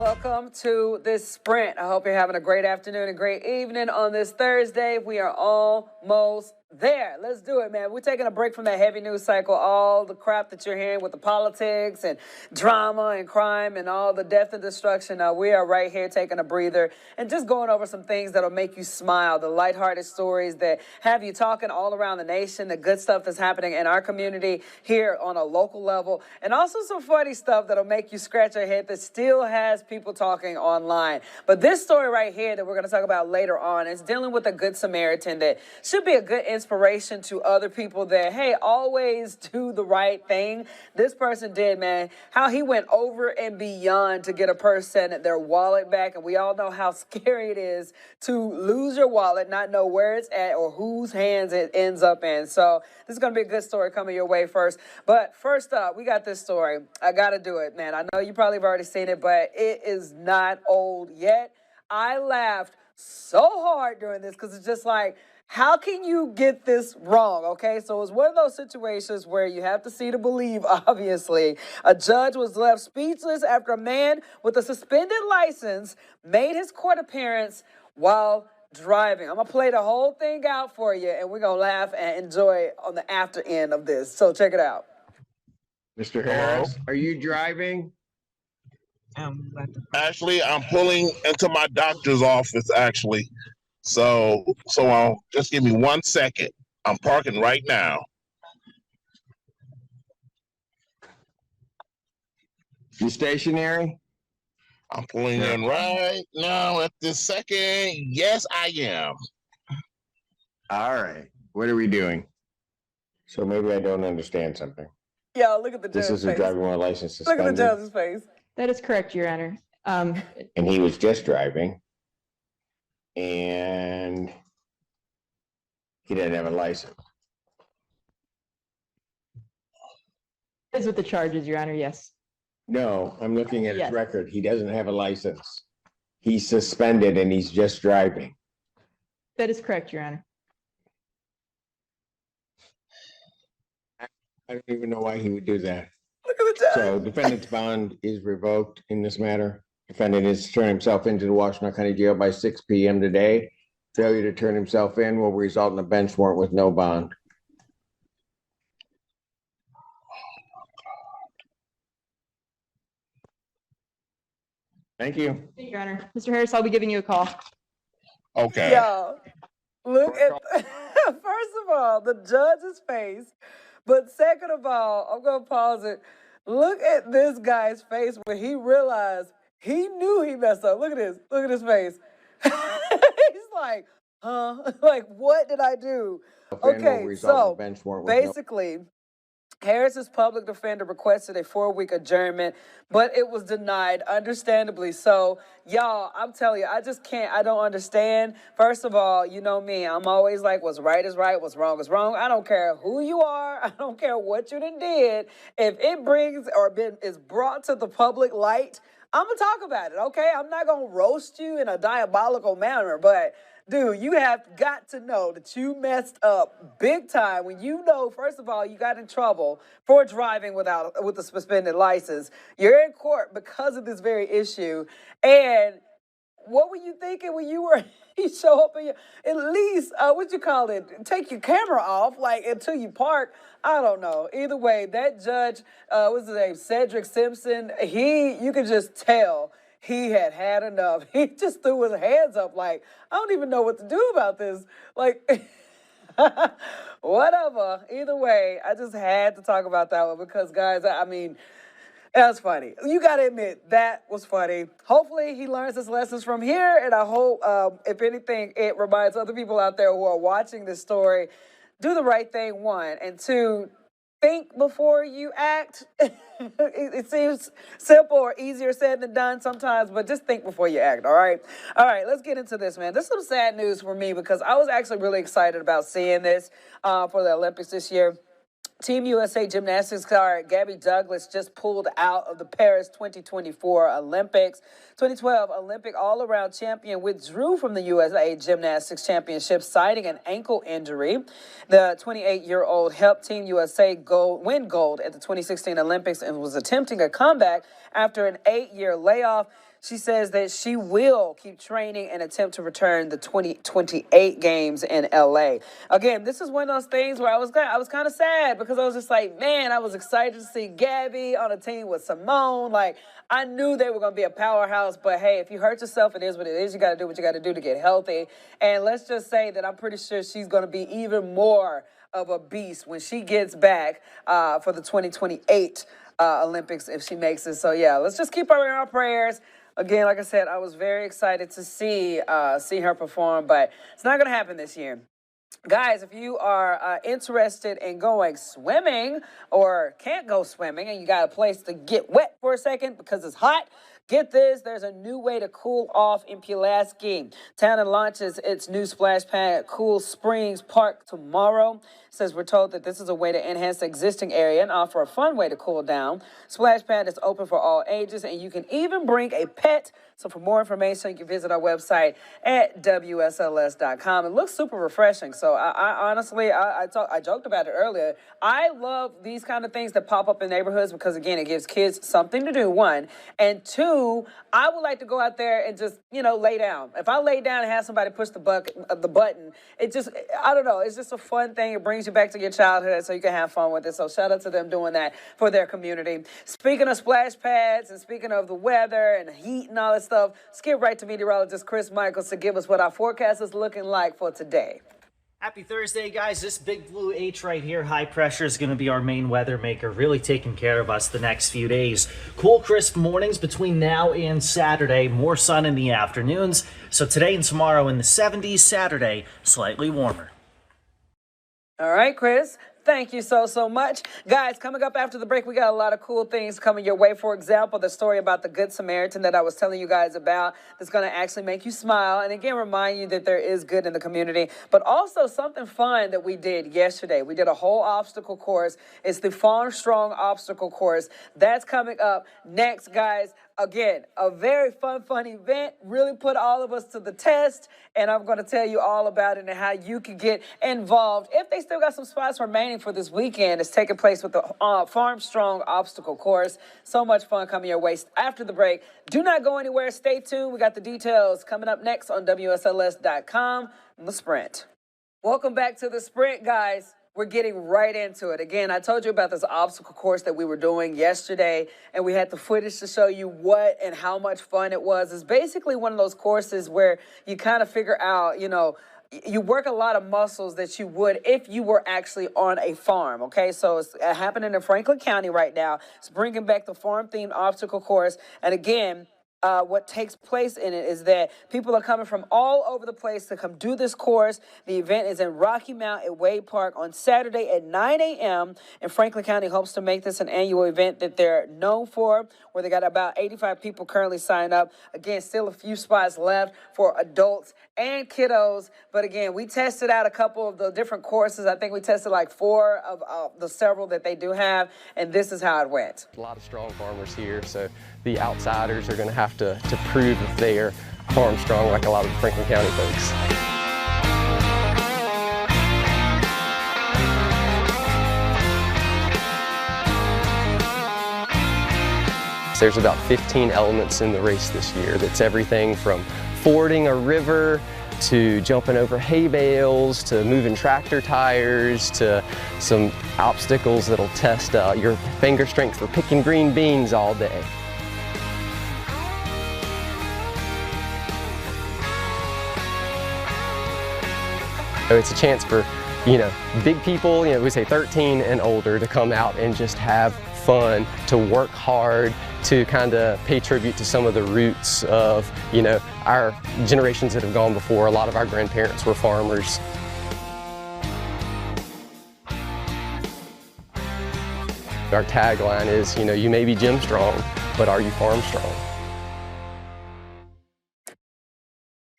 Welcome to this sprint. I hope you're having a great afternoon and great evening on this Thursday. We are almost there. Let's do it, man. We're taking a break from that heavy news cycle, all the crap that you're hearing with the politics and drama and crime and all the death and destruction. We are right here taking a breather and just going over some things that'll make you smile, the lighthearted stories that have you talking all around the nation, the good stuff that's happening in our community here on a local level, and also some funny stuff that'll make you scratch your head that still has people talking online. But this story right here that we're going to talk about later on is dealing with a good Samaritan that should be a good inspiration to other people that, hey, always do the right thing. This person did, man. How he went over and beyond to get a person their wallet back. And we all know how scary it is to lose your wallet, not know where it's at or whose hands it ends up in. So this is going to be a good story coming your way first. But first up, we got this story. I got to do it, man. I know you probably have already seen it, but it is not old yet. I laughed so hard during this because it's just like, how can you get this wrong? Okay, so it's one of those situations where you have to see to believe, obviously. A judge was left speechless after a man with a suspended license made his court appearance while driving. I'm going to play the whole thing out for you, and we're going to laugh and enjoy on the after end of this. So check it out. Mr. Harris, are you driving? Actually, I'm pulling into my doctor's office, actually. So just give me 1 second. I'm parking right now. You stationary? I'm pulling in right now at this second. Yes, I am. All right. What are we doing? So maybe I don't understand something. Yo, look at the judge's This is a face. driving while license Look suspended. at the judge's face. That is correct, Your Honor. And he was just driving. And he didn't have a license. Is with the charges, Your Honor, yes. No, I'm looking at his Yes. record. He doesn't have a license. He's suspended and he's just driving. That is correct, Your Honor. I don't even know why he would do that. Look at the judge. So defendant's bond is revoked in this matter. Defendant is to turn himself into the Washington County Jail by 6 p.m. today. Failure to turn himself in will result in a bench warrant with no bond. Thank you. Thank you, Your Honor. Mr. Harris, I'll be giving you a call. Okay. Yo, look at, first of all, the judge's face. But second of all, I'm going to pause it. Look at this guy's face when he realized he knew he messed up. Look at this. Look at his face. He's like, huh? Like, what did I do? Okay, so basically, Harris's public defender requested a 4-week adjournment, but it was denied, understandably. So, y'all, I'm telling you, I just can't, I don't understand. First of all, you know me, I'm always like, what's right is right, what's wrong is wrong. I don't care who you are. I don't care what you done did. If it brings or is brought to the public light, I'm going to talk about it, okay? I'm not going to roast you in a diabolical manner, but dude, you have got to know that you messed up big time when you know, first of all, you got in trouble for driving with a suspended license. You're in court because of this very issue. And what were you thinking when you were, you show up in at least, what you call it, take your camera off, like, until you park? I don't know. Either way, that judge, what's his name, Cedric Simpson, you could just tell he had had enough. He just threw his hands up like, I don't even know what to do about this. Like, whatever. Either way, I just had to talk about that one because, guys, I mean, that's funny. You got to admit, that was funny. Hopefully, he learns his lessons from here, and I hope, if anything, it reminds other people out there who are watching this story, do the right thing, one, and two, think before you act. It seems simple or easier said than done sometimes, but just think before you act, all right? All right, let's get into this, man. This is some sad news for me because I was actually really excited about seeing this for the Olympics this year. Team USA gymnastics star Gabby Douglas just pulled out of the Paris 2024 Olympics. 2012 Olympic all-around champion withdrew from the USA Gymnastics Championship, citing an ankle injury. The 28-year-old helped Team USA win gold at the 2016 Olympics and was attempting a comeback after an 8-year layoff. She says that she will keep training and attempt to return the 2028 games in LA. Again, this is one of those things where I was kind of sad because I was just like, man, I was excited to see Gabby on a team with Simone. Like, I knew they were going to be a powerhouse, but hey, if you hurt yourself, it is what it is. You got to do what you got to do to get healthy. And let's just say that I'm pretty sure she's going to be even more of a beast when she gets back for the 2028 Olympics if she makes it. So yeah, let's just keep her in our prayers. Again, like I said, I was very excited to see her perform, but it's not going to happen this year. Guys, if you are interested in going swimming or can't go swimming and you got a place to get wet for a second because it's hot, get this, there's a new way to cool off in Pulaski. Town launches its new splash pad at Cool Springs Park tomorrow. It says we're told that this is a way to enhance the existing area and offer a fun way to cool down. Splash pad is open for all ages and you can even bring a pet. So for more information, you can visit our website at WSLS.com. It looks super refreshing. So I honestly, I joked about it earlier. I love these kind of things that pop up in neighborhoods because, again, it gives kids something to do, one. And two, I would like to go out there and just, lay down. If I lay down and have somebody push the button, it just, I don't know, it's just a fun thing. It brings you back to your childhood so you can have fun with it. So shout out to them doing that for their community. Speaking of splash pads and speaking of the weather and heat and all that stuff, let's get right to meteorologist Chris Michaels to give us what our forecast is looking like for today. Happy Thursday, guys. This big blue H right here, high pressure, is going to be our main weather maker, really taking care of us the next few days. Cool, crisp mornings between now and Saturday, more sun in the afternoons. So today and tomorrow in the 70s, Saturday, slightly warmer. All right, Chris. Thank you so much. Guys, coming up after the break, we got a lot of cool things coming your way. For example, the story about the Good Samaritan that I was telling you guys about that's going to actually make you smile. And again, remind you that there is good in the community. But also something fun that we did yesterday. We did a whole obstacle course. It's the Farm Strong obstacle course. That's coming up next, guys. Again, a very fun event, really put all of us to the test, and I'm going to tell you all about it and how you can get involved. If they still got some spots remaining for this weekend, it's taking place with the Farm Strong obstacle course. So much fun coming your way after the break. Do not go anywhere. Stay tuned. We got the details coming up next on WSLS.com, The Sprint. Welcome back to The Sprint, guys. We're getting right into it. Again, I told you about this obstacle course that we were doing yesterday, and we had the footage to show you what and how much fun it was. It's basically one of those courses where you kind of figure out, you work a lot of muscles that you would if you were actually on a farm, okay? So it's happening in Franklin County right now. It's bringing back the farm-themed obstacle course. And again, what takes place in it is that people are coming from all over the place to come do this course. The event is in Rocky Mount at Wade Park on Saturday at 9 a.m. And Franklin County hopes to make this an annual event that they're known for, where they got about 85 people currently signed up. Again, still a few spots left for adults and kiddos. But again, we tested out a couple of the different courses. I think we tested like 4 of the several that they do have. And this is how it went. A lot of strong farmers here, so the outsiders are going to have to prove if they are farm strong like a lot of the Franklin County folks. There's about 15 elements in the race this year. That's everything from fording a river to jumping over hay bales, to moving tractor tires, to some obstacles that'll test your finger strength for picking green beans all day. So it's a chance for, big people, we say 13 and older, to come out and just have fun, to work hard, to kind of pay tribute to some of the roots of, our generations that have gone before. A lot of our grandparents were farmers. Our tagline is, you may be gym strong, but are you farm strong?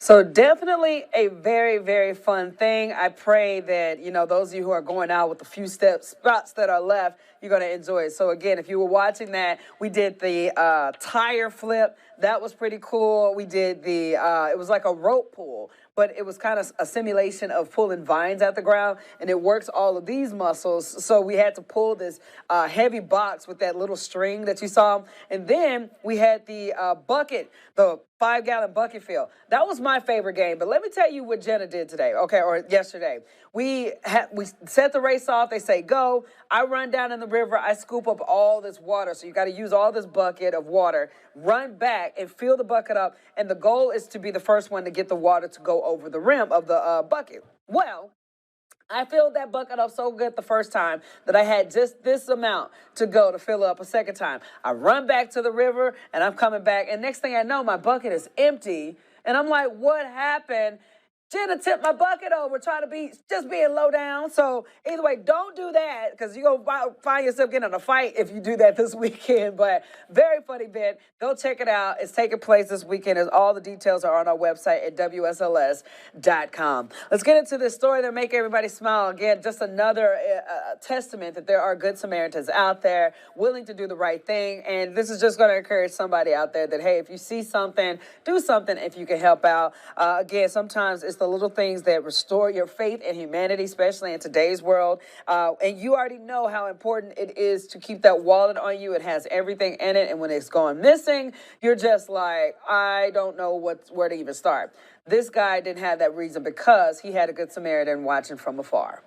So definitely a very, very fun thing. I pray that, those of you who are going out with the few spots that are left, you're going to enjoy it. So again, if you were watching that, we did the tire flip. That was pretty cool. We did it was like a rope pull, but it was kind of a simulation of pulling vines at the ground, and it works all of these muscles. So we had to pull this heavy box with that little string that you saw. And then we had the bucket, the 5-gallon bucket fill. That was my favorite game. But let me tell you what Jenna did today, okay, or yesterday. We set the race off. They say go. I run down in the river. I scoop up all this water. So you got to use all this bucket of water, run back and fill the bucket up. And the goal is to be the first one to get the water to go over the rim of the bucket. Well, I filled that bucket up so good the first time that I had just this amount to go to fill up a second time. I run back to the river and I'm coming back. And next thing I know, my bucket is empty. And I'm like, what happened? Jenna tipped my bucket over, trying to be just being low down. So either way, don't do that because you're going to find yourself getting in a fight if you do that this weekend. But very funny bit. Go check it out. It's taking place this weekend. As all the details are on our website at WSLS.com. Let's get into this story that make everybody smile. Again, just another testament that there are good Samaritans out there willing to do the right thing. And this is just going to encourage somebody out there that, hey, if you see something, do something if you can help out. Again, sometimes it's the little things that restore your faith in humanity, especially in today's world. And you already know how important it is to keep that wallet on you. It has everything in it. And when it's going missing, you're just like, I don't know where to even start. This guy didn't have that reason because he had a good Samaritan watching from afar.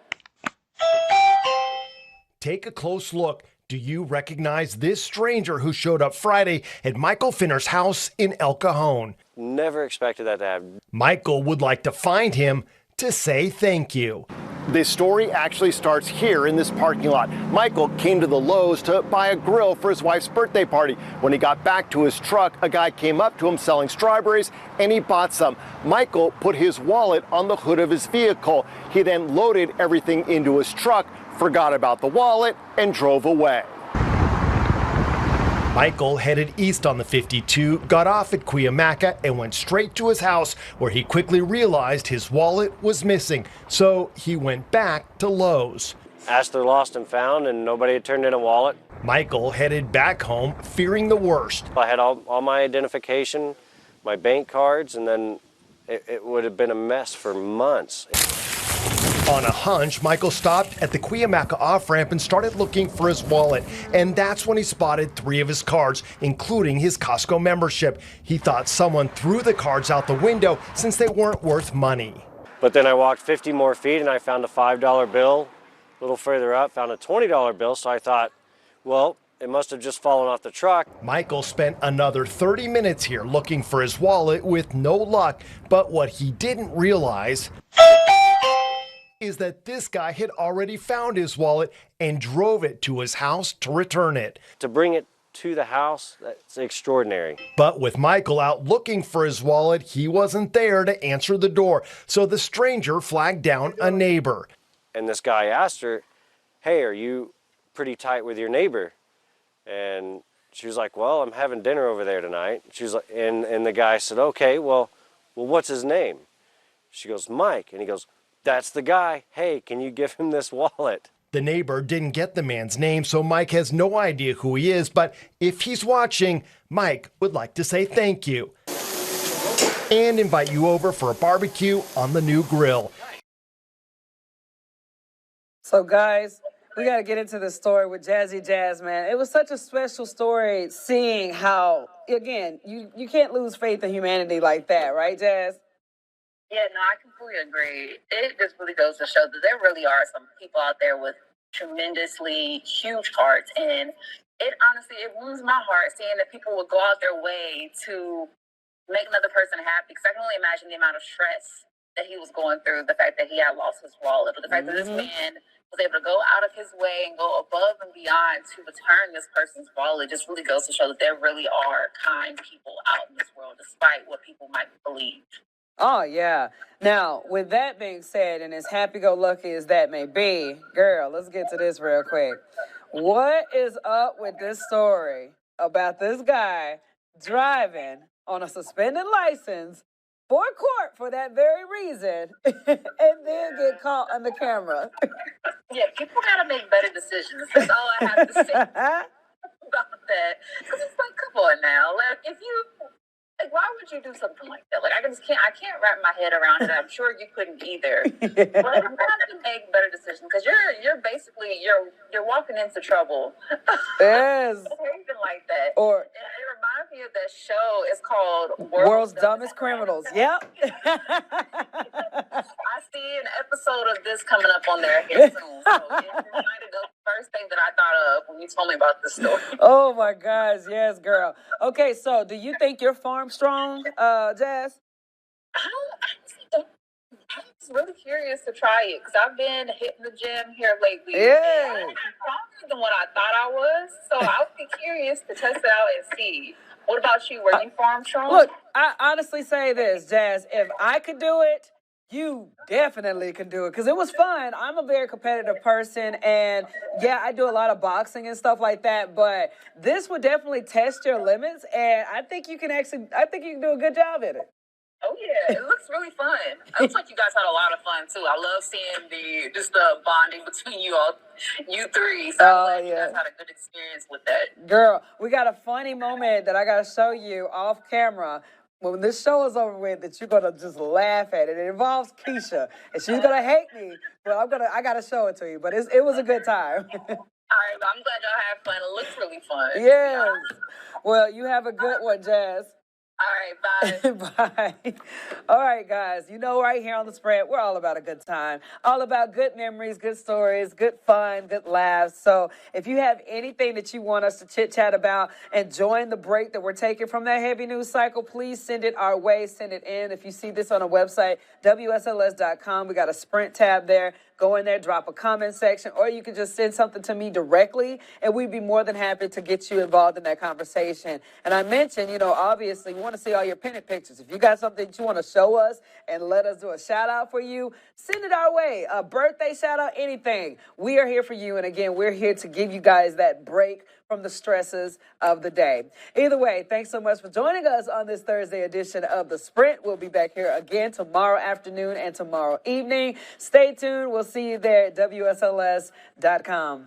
Take a close look. Do you recognize this stranger who showed up Friday at Michael Finner's house in El Cajon? Never expected that to happen. Michael would like to find him to say thank you. This story actually starts here in this parking lot. Michael came to the Lowe's to buy a grill for his wife's birthday party. When he got back to his truck, a guy came up to him selling strawberries and he bought some. Michael put his wallet on the hood of his vehicle. He then loaded everything into his truck, forgot about the wallet, and drove away. Michael headed east on the 52, got off at Cuyamaca, and went straight to his house, where he quickly realized his wallet was missing. So he went back to Lowe's. Asked their lost and found, and nobody had turned in a wallet. Michael headed back home, fearing the worst. I had all my identification, my bank cards, and then it would have been a mess for months. On a hunch, Michael stopped at the Cuyamaca off-ramp and started looking for his wallet. And that's when he spotted 3 of his cards, including his Costco membership. He thought someone threw the cards out the window since they weren't worth money. But then I walked 50 more feet and I found a $5 bill. A little further up, found a $20 bill. So I thought, well, it must have just fallen off the truck. Michael spent another 30 minutes here looking for his wallet with no luck. But what he didn't realize is that this guy had already found his wallet and drove it to his house to return it. To bring it to the house, that's extraordinary. But with Michael out looking for his wallet, he wasn't there to answer the door. So the stranger flagged down a neighbor. And this guy asked her, hey, are you pretty tight with your neighbor? And she was like, well, I'm having dinner over there tonight. She was like, and the guy said, okay, well, what's his name? She goes, Mike. And he goes, that's the guy. Hey, can you give him this wallet? The neighbor didn't get the man's name, so Mike has no idea who he is. But if he's watching, Mike would like to say thank you and invite you over for a barbecue on the new grill. So, guys, we got to get into the story with Jazzy Jazz, man. It was such a special story seeing how, again, you can't lose faith in humanity like that, right, Jazz? Yeah, no, I completely agree. It just really goes to show that there really are some people out there with tremendously huge hearts. And it honestly, it warms my heart seeing that people will go out their way to make another person happy. Because I can only imagine the amount of stress that he was going through, the fact that he had lost his wallet, or the fact that this man was able to go out of his way and go above and beyond to return this person's wallet. Just really goes to show that there really are kind people out in this world, despite what people might believe. Oh, yeah. Now, with that being said, and as happy-go-lucky as that may be, girl, let's get to this real quick. What is up with this story about this guy driving on a suspended license for court for that very reason and then get caught on the camera? Yeah, people got to make better decisions. That's all I have to say about that. Because it's like, come on now. Like, if you Like, why would you do something like that? Like, I can't wrap my head around it. I'm sure you couldn't either. Yeah. But I'm gonna have to make better decisions because you're basically you're walking into trouble. Yes. Or even like that. Or It reminds me of that show. It's called World's Dumbest Criminals. Yep. I see an episode of this coming up on there here soon. So it reminded the first thing that I thought of when you told me about this story. Oh my gosh, yes, girl. Okay, so do you think you're farm strong, Jazz? I was really curious to try it because I've been hitting the gym here lately. Yeah. And I'm stronger than what I thought I was. So I would be curious to test it out and see. What about you? Were you farm strong? Look, I honestly say this, Jazz. If I could do it, you definitely can do it because it was fun. I'm a very competitive person, and yeah, I do a lot of boxing and stuff like that. But this would definitely test your limits, and I think you can do a good job at it. Oh yeah, it looks really fun. It looks like you guys had a lot of fun too. I love seeing the bonding between you all, you three. So I'm glad you guys had a good experience with that. Girl, we got a funny moment that I gotta show you off camera. When this show is over with, that you're gonna just laugh at it. It involves Keisha, and she's gonna hate me, but I gotta show it to you. But it was a good time. All right, I'm glad y'all had fun. It looks really fun. Yes. Well, you have a good one, Jazz. All right, bye. Bye. All right, guys. You know, right here on The Spread, we're all about a good time. All about good memories, good stories, good fun, good laughs. So if you have anything that you want us to chit-chat about and join the break that we're taking from that heavy news cycle, please send it our way. Send it in. If you see this on a website, WSLS.com, we got a Sprint tab there. Go in there, drop a comment section, or you can just send something to me directly, and we'd be more than happy to get you involved in that conversation. And I mentioned, obviously, we want to see all your pennant pictures. If you got something that you want to show us and let us do a shout out for you, send it our way. A birthday shout out, anything. We are here for you. And again, we're here to give you guys that break from the stresses of the day. Either way, thanks so much for joining us on this Thursday edition of The Sprint. We'll be back here again tomorrow afternoon and tomorrow evening. Stay tuned. We'll see you there at WSLS.com.